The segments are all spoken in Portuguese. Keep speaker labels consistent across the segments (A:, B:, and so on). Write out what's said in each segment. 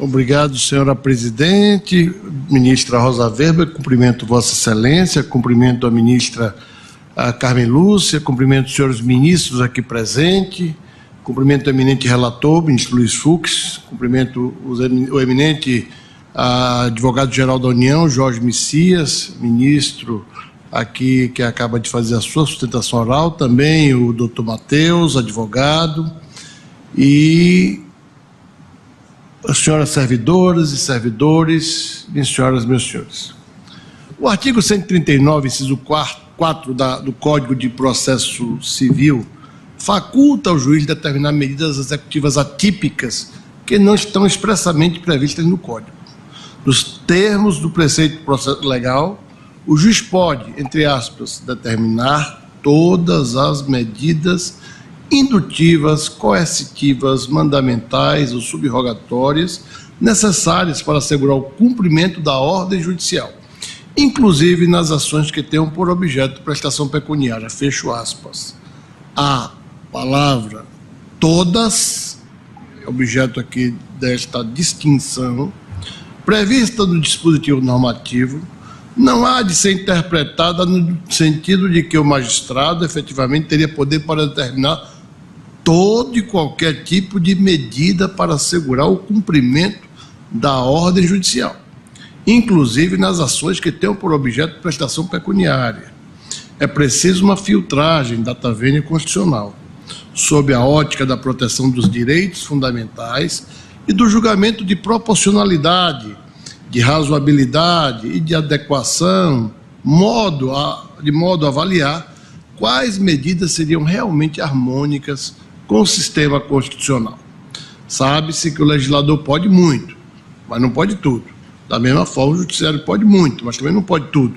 A: Obrigado, senhora presidente, ministra Rosa Weber, cumprimento Vossa Excelência, cumprimento a ministra Carmen Lúcia, cumprimento os senhores ministros aqui presentes, cumprimento o eminente relator, ministro Luiz Fux, cumprimento o eminente advogado-geral da União, Jorge Messias, ministro aqui que acaba de fazer a sua sustentação oral, também o doutor Matheus, advogado, e as senhoras servidoras e servidores, minhas senhoras e meus senhores. O artigo 139, inciso 4 do Código de Processo Civil, faculta ao juiz determinar medidas executivas atípicas que não estão expressamente previstas no Código. Nos termos do preceito do processo legal, o juiz pode, entre aspas, determinar todas as medidas indutivas, coercitivas, mandamentais ou subrogatórias necessárias para assegurar o cumprimento da ordem judicial, inclusive nas ações que tenham por objeto prestação pecuniária, fecho aspas. A palavra todas, objeto aqui desta distinção, prevista no dispositivo normativo, não há de ser interpretada no sentido de que o magistrado efetivamente teria poder para determinar todo e qualquer tipo de medida para assegurar o cumprimento da ordem judicial, inclusive nas ações que tenham por objeto prestação pecuniária. É preciso uma filtragem data vênia constitucional, sob a ótica da proteção dos direitos fundamentais e do julgamento de proporcionalidade, de razoabilidade e de adequação, de modo a avaliar quais medidas seriam realmente harmônicas com o sistema constitucional. Sabe-se que o legislador pode muito, mas não pode tudo. Da mesma forma, o judiciário pode muito, mas também não pode tudo.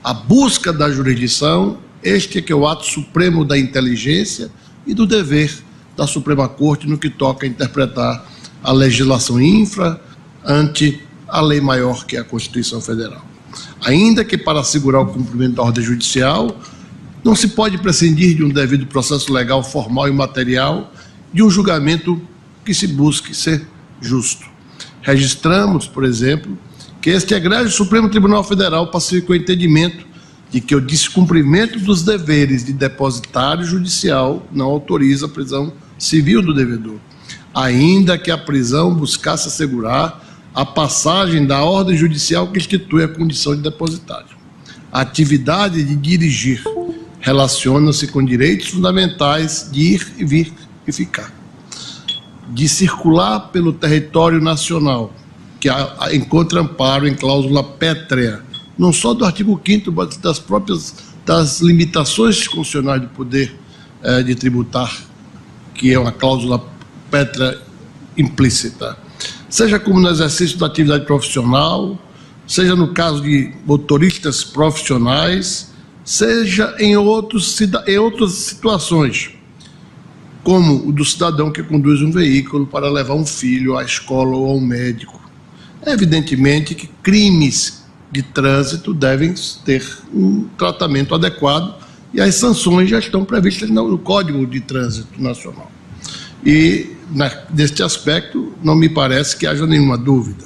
A: A busca da jurisdição, este é que é o ato supremo da inteligência e do dever da Suprema Corte no que toca a interpretar a legislação infra ante a lei maior que é a Constituição Federal. Ainda que para assegurar o cumprimento da ordem judicial, não se pode prescindir de um devido processo legal formal e material, de um julgamento que se busque ser justo. Registramos, por exemplo, que este egrégio Supremo Tribunal Federal pacificou o entendimento de que o descumprimento dos deveres de depositário judicial não autoriza a prisão civil do devedor, ainda que a prisão buscasse assegurar a passagem da ordem judicial que institui a condição de depositário. A atividade de dirigir relaciona-se com direitos fundamentais de ir e vir e ficar, de circular pelo território nacional, que encontra amparo em cláusula pétrea, não só do artigo 5º, mas das limitações constitucionais do poder de tributar, que é uma cláusula pétrea implícita, seja como no exercício da atividade profissional, seja no caso de motoristas profissionais, seja em outras situações, como o do cidadão que conduz um veículo para levar um filho à escola ou ao médico. É evidentemente que crimes de trânsito devem ter um tratamento adequado e as sanções já estão previstas no Código de Trânsito Nacional. E, neste aspecto, não me parece que haja nenhuma dúvida.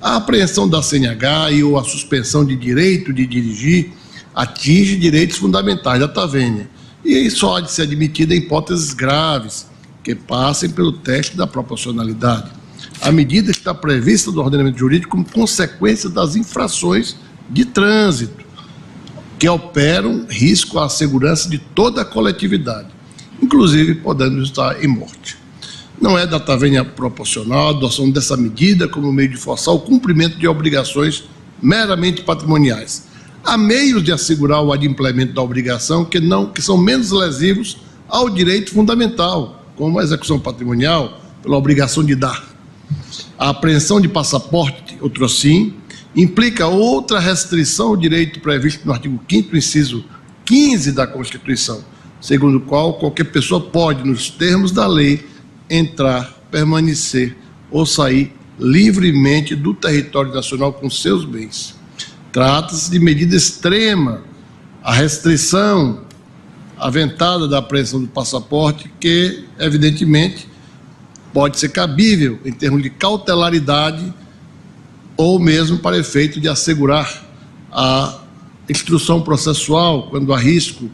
A: A apreensão da CNH e ou a suspensão de direito de dirigir atinge direitos fundamentais data vênia e só há de ser admitida em hipóteses graves que passem pelo teste da proporcionalidade. A medida está prevista no ordenamento jurídico como consequência das infrações de trânsito, que operam risco à segurança de toda a coletividade, inclusive podendo estar em morte. Não é data vênia proporcional a adoção dessa medida como meio de forçar o cumprimento de obrigações meramente patrimoniais. Há meios de assegurar o adimplemento da obrigação que são menos lesivos ao direito fundamental, como a execução patrimonial, pela obrigação de dar. A apreensão de passaporte, outrossim, implica outra restrição ao direito previsto no artigo 5º, inciso 15 da Constituição, segundo o qual qualquer pessoa pode, nos termos da lei, entrar, permanecer ou sair livremente do território nacional com seus bens. Trata-se de medida extrema, a restrição aventada da apreensão do passaporte, que, evidentemente, pode ser cabível em termos de cautelaridade ou mesmo para efeito de assegurar a instrução processual quando há risco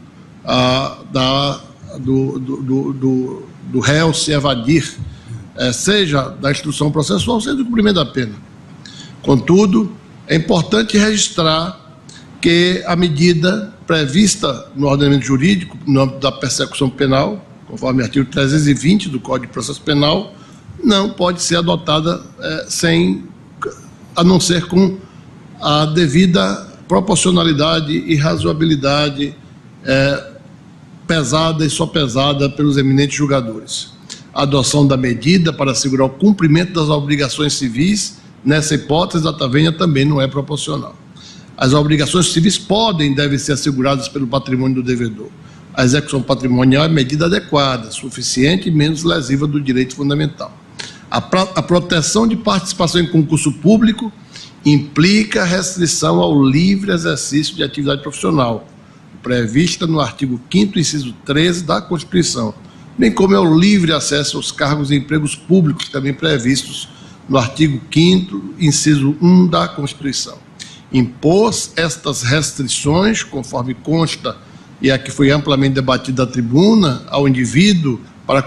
A: do réu se evadir, seja da instrução processual, seja do cumprimento da pena. Contudo, é importante registrar que a medida prevista no ordenamento jurídico, no âmbito da persecução penal, conforme o artigo 320 do Código de Processo Penal, não pode ser adotada a não ser com a devida proporcionalidade e razoabilidade pesada e sopesada pelos eminentes julgadores. A adoção da medida para assegurar o cumprimento das obrigações civis, nessa hipótese, data vênia, também não é proporcional. As obrigações civis podem e devem ser asseguradas pelo patrimônio do devedor. A execução patrimonial é medida adequada, suficiente e menos lesiva do direito fundamental. A proteção de participação em concurso público implica restrição ao livre exercício de atividade profissional, prevista no artigo 5º, inciso 13 da Constituição, bem como é o livre acesso aos cargos e empregos públicos, também previstos no artigo 5º, inciso 1 da Constituição. Impôs estas restrições, conforme consta, e aqui foi amplamente debatida na tribuna, ao indivíduo para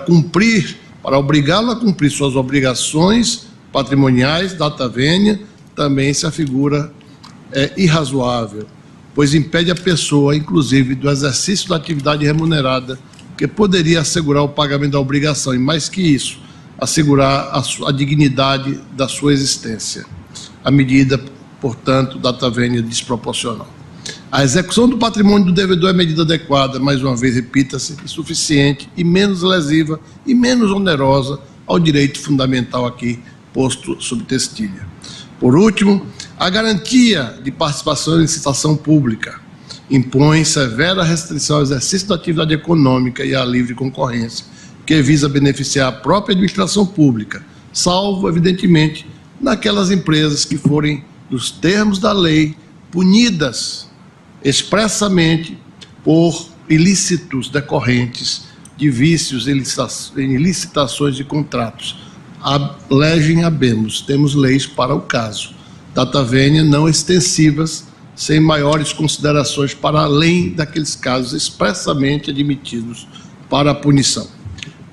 A: obrigá-lo a cumprir suas obrigações patrimoniais, data vênia, também se afigura irrazoável, pois impede a pessoa, inclusive, do exercício da atividade remunerada, que poderia assegurar o pagamento da obrigação, e mais que isso, assegurar a dignidade da sua existência. A medida, portanto, data vênia desproporcional. A execução do patrimônio do devedor é medida adequada, mais uma vez, repita-se, suficiente e menos lesiva e menos onerosa ao direito fundamental aqui posto sob testilha. Por último, a garantia de participação em licitação pública impõe severa restrição ao exercício da atividade econômica e à livre concorrência, que visa beneficiar a própria administração pública, salvo, evidentemente, naquelas empresas que forem, nos termos da lei, punidas expressamente por ilícitos decorrentes de vícios em licitações de contratos. Legem habemus, temos leis para o caso. Data vênia não extensivas, sem maiores considerações para além daqueles casos expressamente admitidos para a punição.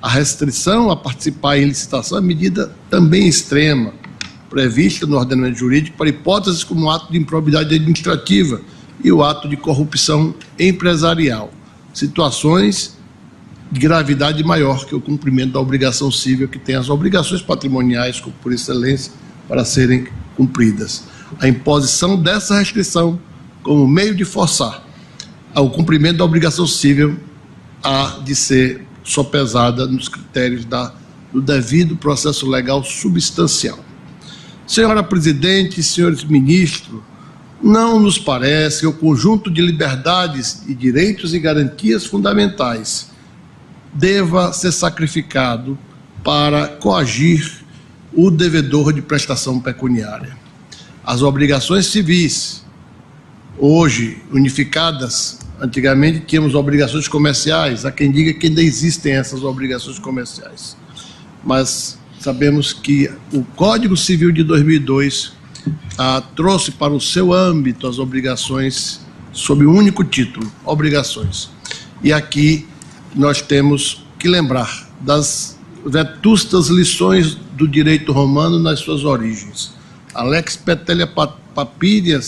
A: A restrição a participar em licitação é medida também extrema, prevista no ordenamento jurídico para hipóteses como o ato de improbidade administrativa e o ato de corrupção empresarial, situações de gravidade maior que o cumprimento da obrigação civil, que tem as obrigações patrimoniais, por excelência, para serem cumpridas. A imposição dessa restrição como meio de forçar ao cumprimento da obrigação civil há de ser sopesada nos critérios do devido processo legal substancial. Senhora Presidente, senhores ministros, não nos parece que o conjunto de liberdades e direitos e garantias fundamentais deva ser sacrificado para coagir o devedor de prestação pecuniária. As obrigações civis, hoje unificadas, antigamente tínhamos obrigações comerciais, há quem diga que ainda existem essas obrigações comerciais, mas sabemos que o Código Civil de 2002 trouxe para o seu âmbito as obrigações sob um único título, obrigações. E aqui nós temos que lembrar das vetustas lições do direito romano nas suas origens. A Lex Petelia Papiria,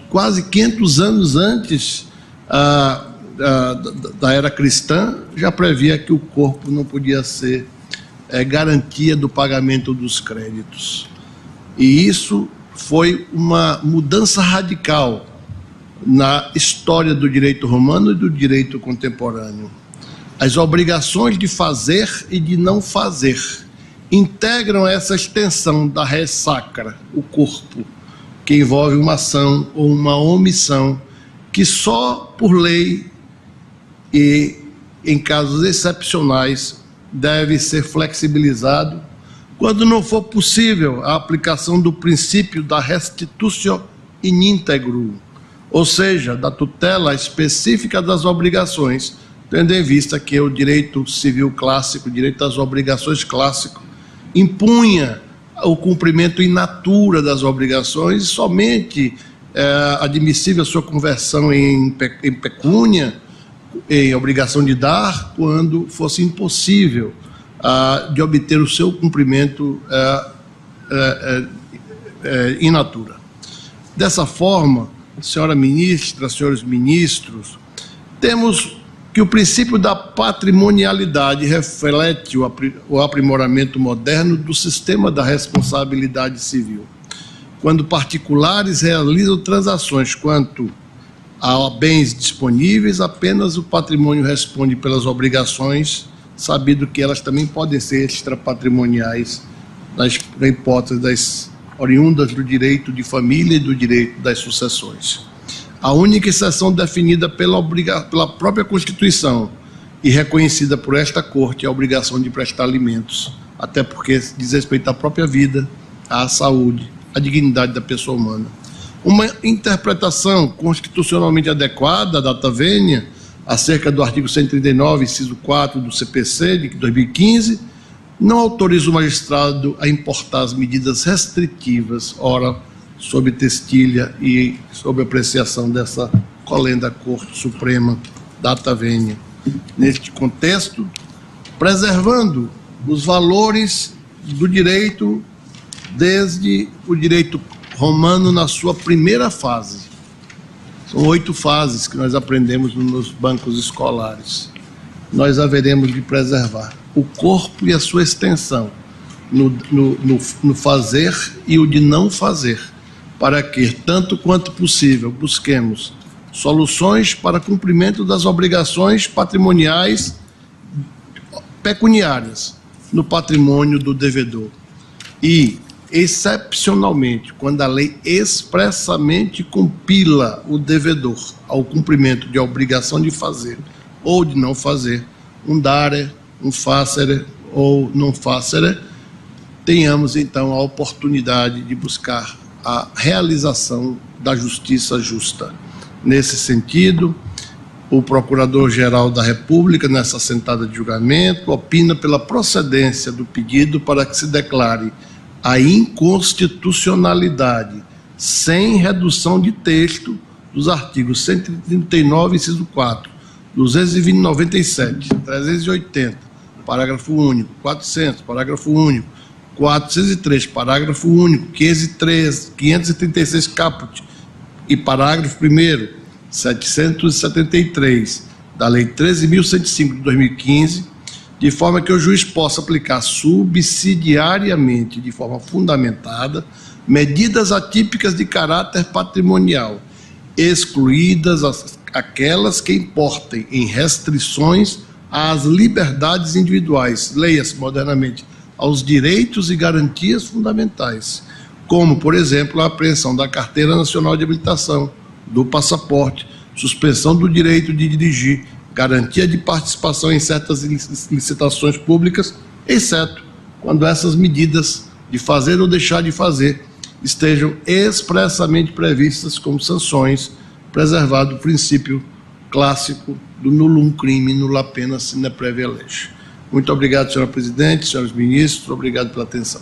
A: quase 500 anos antes da era cristã, já previa que o corpo não podia ser garantia do pagamento dos créditos. E isso foi uma mudança radical na história do direito romano e do direito contemporâneo. As obrigações de fazer e de não fazer integram essa extensão da res sacra, o corpo, que envolve uma ação ou uma omissão que só por lei e em casos excepcionais deve ser flexibilizado quando não for possível a aplicação do princípio da restitutio in integro, ou seja, da tutela específica das obrigações tendo em vista que o direito civil clássico, o direito das obrigações clássico, impunha o cumprimento in natura das obrigações, e somente admissível a sua conversão em pecúnia, em obrigação de dar, quando fosse impossível de obter o seu cumprimento in natura. Dessa forma, senhora ministra, senhores ministros, temos que o princípio da patrimonialidade reflete o aprimoramento moderno do sistema da responsabilidade civil. Quando particulares realizam transações quanto a bens disponíveis, apenas o patrimônio responde pelas obrigações, sabido que elas também podem ser extrapatrimoniais, na hipótese das oriundas do direito de família e do direito das sucessões. A única exceção definida pela própria Constituição e reconhecida por esta Corte é a obrigação de prestar alimentos, até porque diz respeito à própria vida, à saúde, à dignidade da pessoa humana. Uma interpretação constitucionalmente adequada, data vênia, acerca do artigo 139, inciso 4 do CPC de 2015, não autoriza o magistrado a importar as medidas restritivas, ora, sob testilha e sob apreciação dessa colenda Corte Suprema, data vênia. Neste contexto, preservando os valores do direito desde o direito romano na sua primeira fase. São 8 fases que nós aprendemos nos bancos escolares. Nós haveremos de preservar o corpo e a sua extensão, no fazer e o de não fazer, para que, tanto quanto possível, busquemos soluções para cumprimento das obrigações patrimoniais pecuniárias no patrimônio do devedor. E, excepcionalmente, quando a lei expressamente compila o devedor ao cumprimento de obrigação de fazer ou de não fazer, um dare, um facere ou não facere, tenhamos então a oportunidade de buscar a realização da justiça justa. Nesse sentido, o Procurador-Geral da República, nessa sentada de julgamento, opina pela procedência do pedido para que se declare a inconstitucionalidade, sem redução de texto, dos artigos 139, inciso 4, 297, 380, parágrafo único, 400, parágrafo único, 403, parágrafo único, 503, 536 caput e parágrafo 1º, 773 da Lei 13.105 de 2015, de forma que o juiz possa aplicar subsidiariamente, de forma fundamentada, medidas atípicas de caráter patrimonial, excluídas aquelas que importem em restrições às liberdades individuais, leia-se modernamente, aos direitos e garantias fundamentais, como, por exemplo, a apreensão da Carteira Nacional de Habilitação, do passaporte, suspensão do direito de dirigir, garantia de participação em certas licitações públicas, exceto quando essas medidas de fazer ou deixar de fazer estejam expressamente previstas como sanções, preservado o princípio clássico do nullum crime, nulla pena sine previa lege. Muito obrigado, senhora presidente, senhores ministros, obrigado pela atenção.